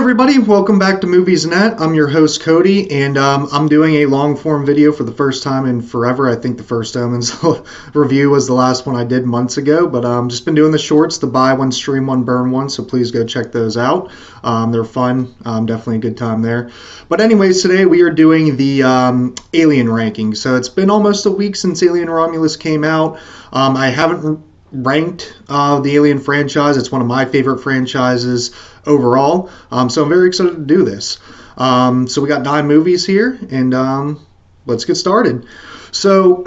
Everybody, welcome back to Movies Net. I'm your host Cody, and I'm doing a long form video for the first time in forever. I think the first Omens review was the last one I did months ago, but just been doing the shorts, the buy one, stream one, burn one, so please go check those out. They're fun, definitely a good time there. But anyways, today we are doing the Alien ranking. So it's been almost a week since Alien Romulus came out. I haven't ranked the Alien franchise. It's one of my favorite franchises overall. So I'm very excited to do this. So we got 9 movies here, and let's get started. So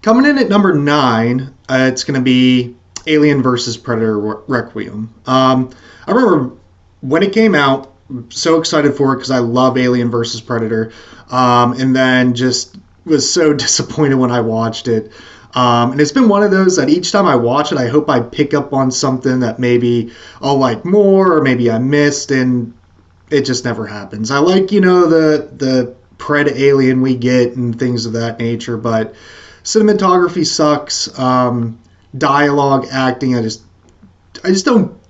coming in at number 9, it's going to be Alien vs. Predator Requiem. I remember when it came out, so excited for it because I love Alien vs. Predator, and then just was so disappointed when I watched it. And it's been one of those that each time I watch it, I hope I pick up on something that maybe I'll like more or maybe I missed, and it just never happens. I like, the Pred Alien we get and things of that nature, but cinematography sucks. Dialogue, acting, I just don't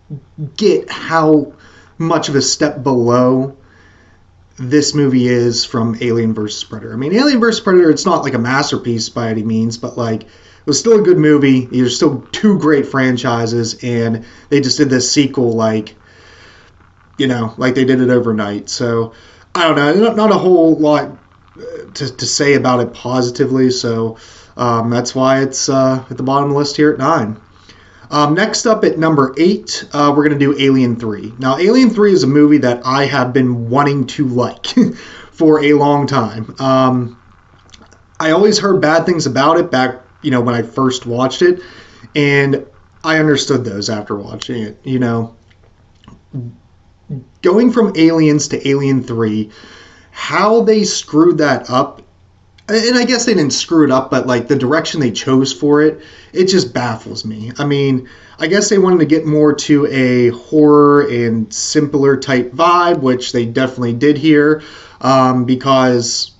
get how much of a step below this movie is from Alien vs. Predator. I mean, Alien vs. Predator, it's not like a masterpiece by any means, but like it was still a good movie. There's still 2 great franchises, and they just did this sequel like they did it overnight. So I don't know, not a whole lot to say about it positively. So that's why it's at the bottom of the list here at 9. Next up at number 8, we're going to do Alien 3. Now, Alien 3 is a movie that I have been wanting to like for a long time. I always heard bad things about it back, when I first watched it, and I understood those after watching it. Going from Aliens to Alien 3, how they screwed that up, and I guess they didn't screw it up, but like the direction they chose for it, it just baffles me. I mean, I guess they wanted to get more to a horror and simpler type vibe, which they definitely did here, because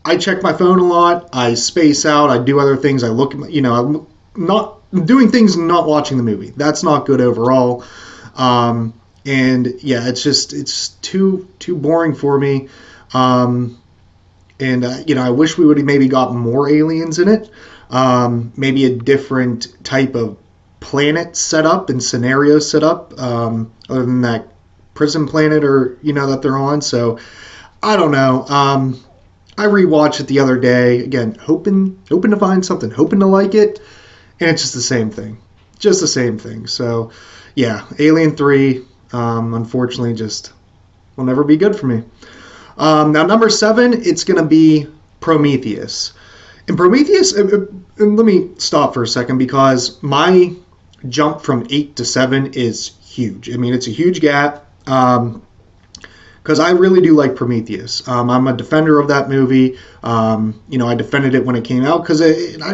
I check my phone a lot, I space out, I do other things, I look, I'm not doing things and not watching the movie. That's not good overall. And yeah, it's too boring for me. And, I wish we would have maybe got more aliens in it. Maybe a different type of planet set up and scenario set up, other than that prison planet that they're on. So, I don't know. I rewatched it the other day. Again, hoping to find something, hoping to like it. And it's just the same thing. Just the same thing. So, yeah, Alien 3, unfortunately, just will never be good for me. Now, number 7, it's going to be Prometheus. And Prometheus, and let me stop for a second because my jump from 8 to 7 is huge. I mean, it's a huge gap because I really do like Prometheus. I'm a defender of that movie. I defended it when it came out because I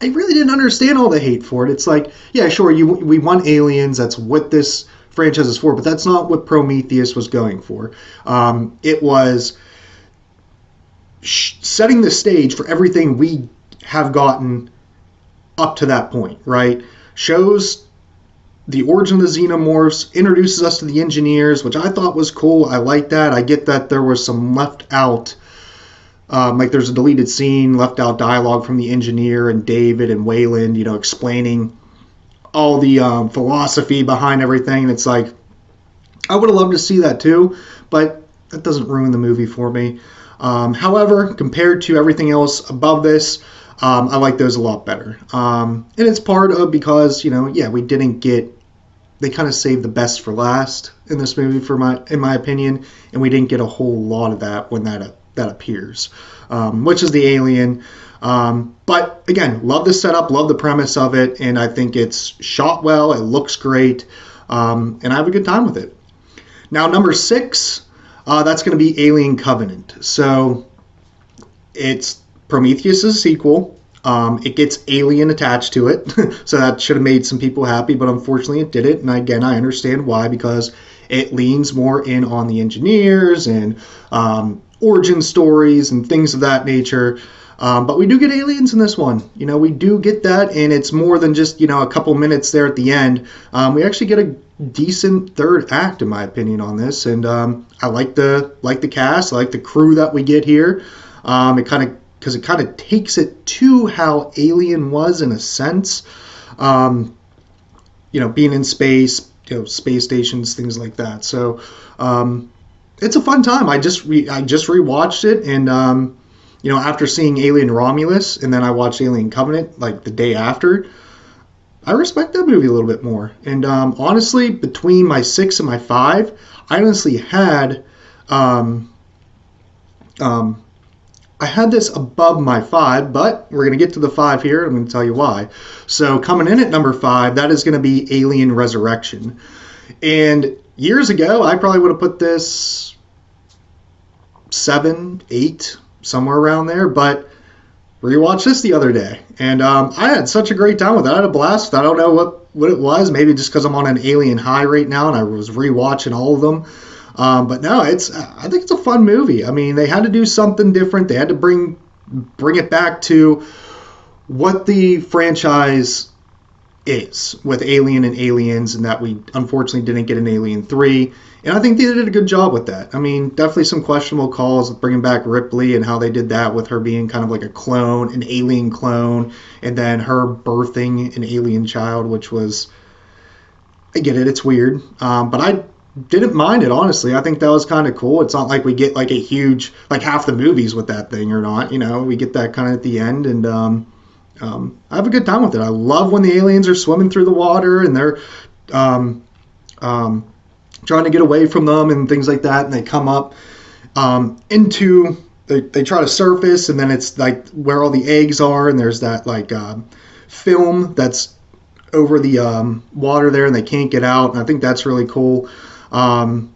really didn't understand all the hate for it. It's like, yeah, sure, we want aliens. That's what this franchise is for, but that's not what Prometheus was going for. It was setting the stage for everything we have gotten up to that point, right? Shows the origin of the xenomorphs, introduces us to the engineers, which I thought was cool. I like that. I get that there was some left out, like there's a deleted scene, left out dialogue from the engineer and David and Wayland, explaining all the philosophy behind everything. And it's like, I would have loved to see that too, but that doesn't ruin the movie for me. However, compared to everything else above this, I like those a lot better. And it's part of because, we didn't get, they kind of saved the best for last in this movie in my opinion, and we didn't get a whole lot of that when that appears, which is the alien. But again, love the setup, love the premise of it, and I think it's shot well, it looks great, and I have a good time with it. Now, number 6, that's going to be Alien Covenant. So it's Prometheus' sequel. It gets Alien attached to it, so that should have made some people happy, but unfortunately it didn't, and again, I understand why, because it leans more in on the engineers and origin stories and things of that nature. But we do get aliens in this one. We do get that, and it's more than just, a couple minutes there at the end. We actually get a decent third act in my opinion on this, and I like the cast, I like the crew that we get here. It kind of because it kind of takes it to how Alien was in a sense. Um, being in space, space stations, things like that. So it's a fun time. I just rewatched it, and after seeing Alien Romulus, and then I watched Alien Covenant like the day after. I respect that movie a little bit more. And honestly, between my 6 and my 5, I honestly had um, um, I had this above my 5, but we're going to get to the 5 here. I'm going to tell you why. So coming in at number 5, that is going to be Alien Resurrection. And years ago, I probably would have put this 7, 8, somewhere around there. But rewatched this the other day, and I had such a great time with it. I had a blast. I don't know what it was. Maybe just because I'm on an Alien high right now, and I was rewatching all of them. But no, I think it's a fun movie. I mean, they had to do something different. They had to bring it back to what the franchise is with Alien and Aliens, and that we unfortunately didn't get an Alien 3. And I think they did a good job with that. I mean, definitely some questionable calls with bringing back Ripley and how they did that with her being kind of like a clone, an alien clone, and then her birthing an alien child, which was, I get it, it's weird. But I didn't mind it, honestly. I think that was kind of cool. It's not like we get like a huge, like half the movies with that thing or not. We get that kind of at the end, and I have a good time with it. I love when the aliens are swimming through the water and they're um, um, trying to get away from them and things like that, and they come up they try to surface, and then it's like where all the eggs are, and there's that like film that's over the water there, and they can't get out, and I think that's really cool. Um,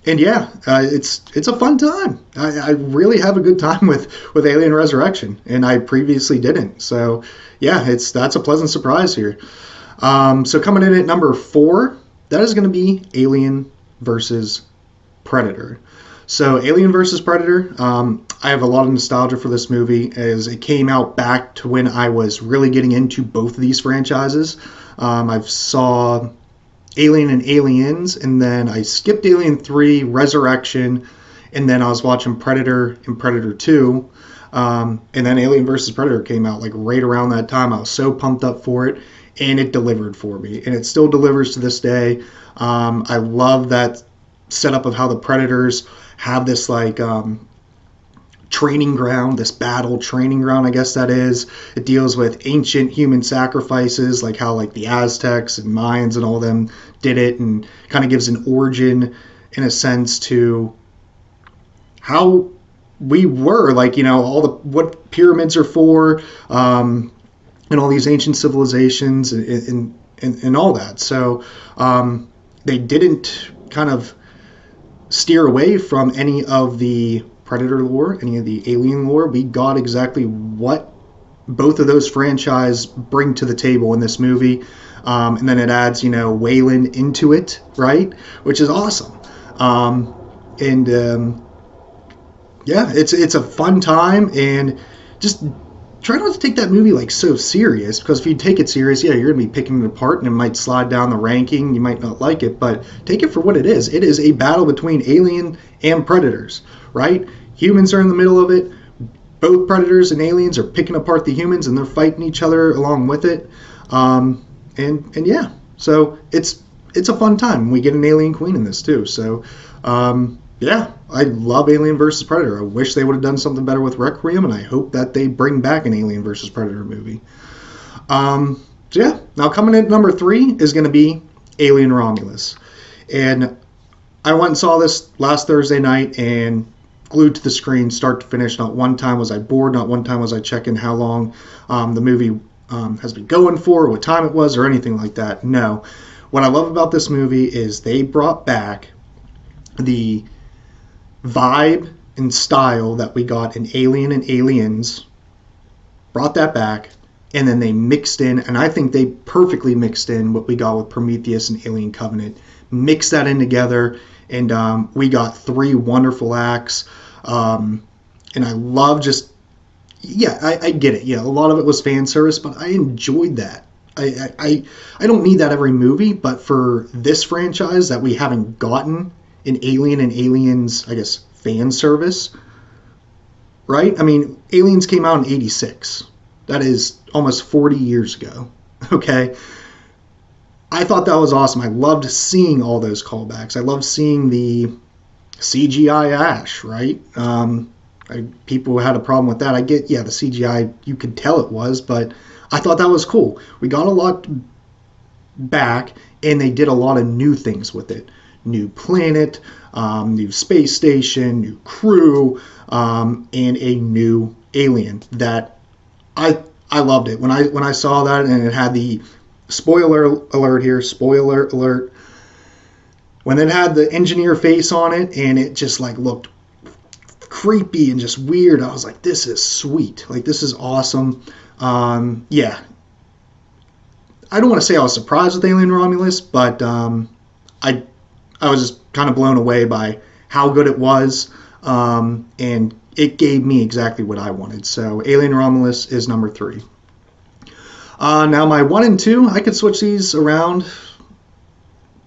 and yeah, it's a fun time. I really have a good time with Alien Resurrection, and I previously didn't. So yeah, that's a pleasant surprise here. So coming in at number 4, that is going to be Alien versus Predator. So Alien versus Predator, I have a lot of nostalgia for this movie as it came out back to when I was really getting into both of these franchises. I've saw Alien and Aliens, and then I skipped Alien 3, Resurrection, and then I was watching Predator and Predator 2. And then Alien vs. Predator came out like right around that time. I was so pumped up for it, and it delivered for me, and it still delivers to this day. I love that setup of how the Predators have this like training ground, this battle training ground, I guess that is. It deals with ancient human sacrifices, like how like the Aztecs and Mayans and all them did it, and kind of gives an origin in a sense to how we were, like, all the what pyramids are for, and all these ancient civilizations and all that. So they didn't kind of steer away from any of the Predator lore, any of the Alien lore. We got exactly what both of those franchise bring to the table in this movie. And then it adds, Weyland into it, right? Which is awesome. And yeah, it's a fun time, and just try not to take that movie like so serious, because if you take it serious, yeah, you're gonna be picking it apart, and it might slide down the ranking. You might not like it, but take it for what it is. It is a battle between Alien and Predators, right? Humans are in the middle of it. Both Predators and Aliens are picking apart the humans, and they're fighting each other along with it. And yeah, so it's a fun time. We get an alien queen in this too. So yeah, I love Alien versus Predator. I wish they would have done something better with Requiem, and I hope that they bring back an Alien versus Predator movie. So yeah, now coming in at number 3 is going to be Alien Romulus. And I went and saw this last Thursday night, and glued to the screen start to finish. Not one time was I bored, not one time was I checking how long the movie has been going for, what time it was, or anything like that. No. What I love about this movie is they brought back the vibe and style that we got in Alien and Aliens, brought that back, and then they mixed in, and I think they perfectly mixed in what we got with Prometheus and Alien Covenant, mixed that in together, and we got 3 wonderful acts, and I love just, yeah, I get it, yeah, a lot of it was fan service, but I enjoyed that. I don't need that every movie, but for this franchise that we haven't gotten an Alien and Aliens, I guess, fan service, right? I mean, Aliens came out in '86. That is almost 40 years ago. Okay, I thought that was awesome. I loved seeing all those callbacks. I loved seeing the CGI Ash, right? People had a problem with that. I get, yeah, the CGI, you could tell it was, but I thought that was cool. We got a lot back, and they did a lot of new things with it. New planet, new space station, new crew, and a new alien that I loved it. When I saw that and it had the spoiler alert here, spoiler alert, when it had the engineer face on it and it just like looked creepy and just weird, I was like, this is sweet. Like, this is awesome. Yeah. I don't want to say I was surprised with Alien Romulus, but I was just kind of blown away by how good it was, and it gave me exactly what I wanted. So Alien Romulus is number 3. Now my 1 and 2, I could switch these around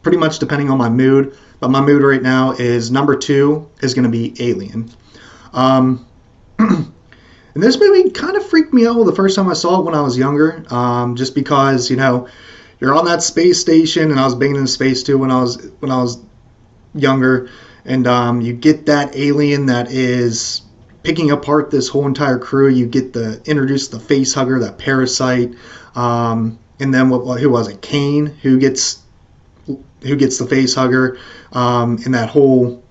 pretty much depending on my mood, but my mood right now is number 2 is going to be Alien. And this movie kind of freaked me out the first time I saw it when I was younger, just because, you know, you're on that space station, and I was big into space too when I was younger, and you get that alien that is picking apart this whole entire crew. You get introduce the face hugger, that parasite, and then who was it? Kane, who gets the face hugger, in that whole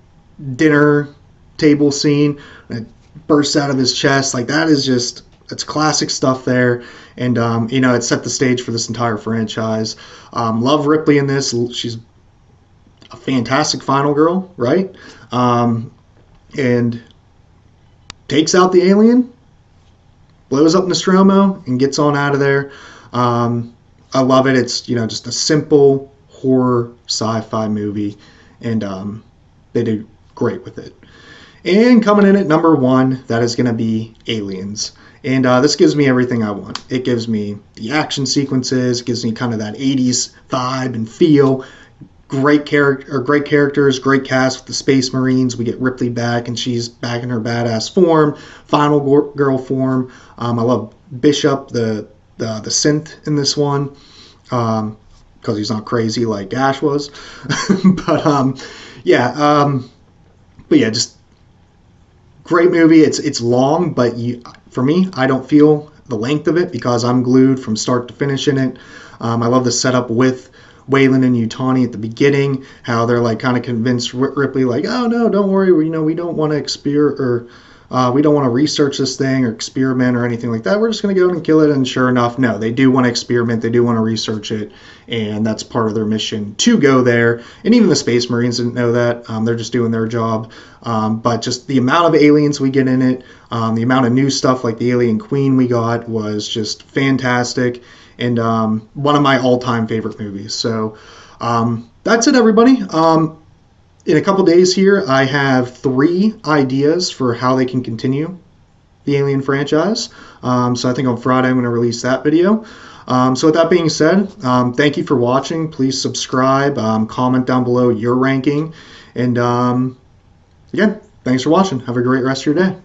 dinner table scene. It bursts out of his chest. Like, that is just, it's classic stuff there. And, you know, it set the stage for this entire franchise. Love Ripley in this. She's a fantastic final girl, right? And takes out the alien, blows up Nostromo, and gets on out of there. I love it. It's, you know, just a simple horror sci-fi movie, and they did great with it. And coming in at number 1, that is going to be Aliens. And this gives me everything I want. It gives me the action sequences, it gives me kind of that 80s vibe and feel. Great characters, great cast with the Space Marines. We get Ripley back, and she's back in her badass form, final girl form. I love Bishop, the synth in this one, because he's not crazy like Ash was. But yeah, just great movie. It's long, but for me, I don't feel the length of it because I'm glued from start to finish in it. I love the setup with Weyland and Yutani at the beginning, how they're like kind of convinced Ripley, like, oh no, don't worry, we don't want to we don't want to research this thing or experiment or anything like that. We're just going to go and kill it. And sure enough, no, they do want to experiment. They do want to research it. And that's part of their mission to go there. And even the Space Marines didn't know that. They're just doing their job. But just the amount of aliens we get in it, the amount of new stuff like the Alien Queen we got was just fantastic. And one of my all-time favorite movies. So that's it, everybody. In a couple days here, I have 3 ideas for how they can continue the Alien franchise. So I think on Friday I'm going to release that video. So with that being said, thank you for watching. Please subscribe, comment down below your ranking. And again, thanks for watching. Have a great rest of your day.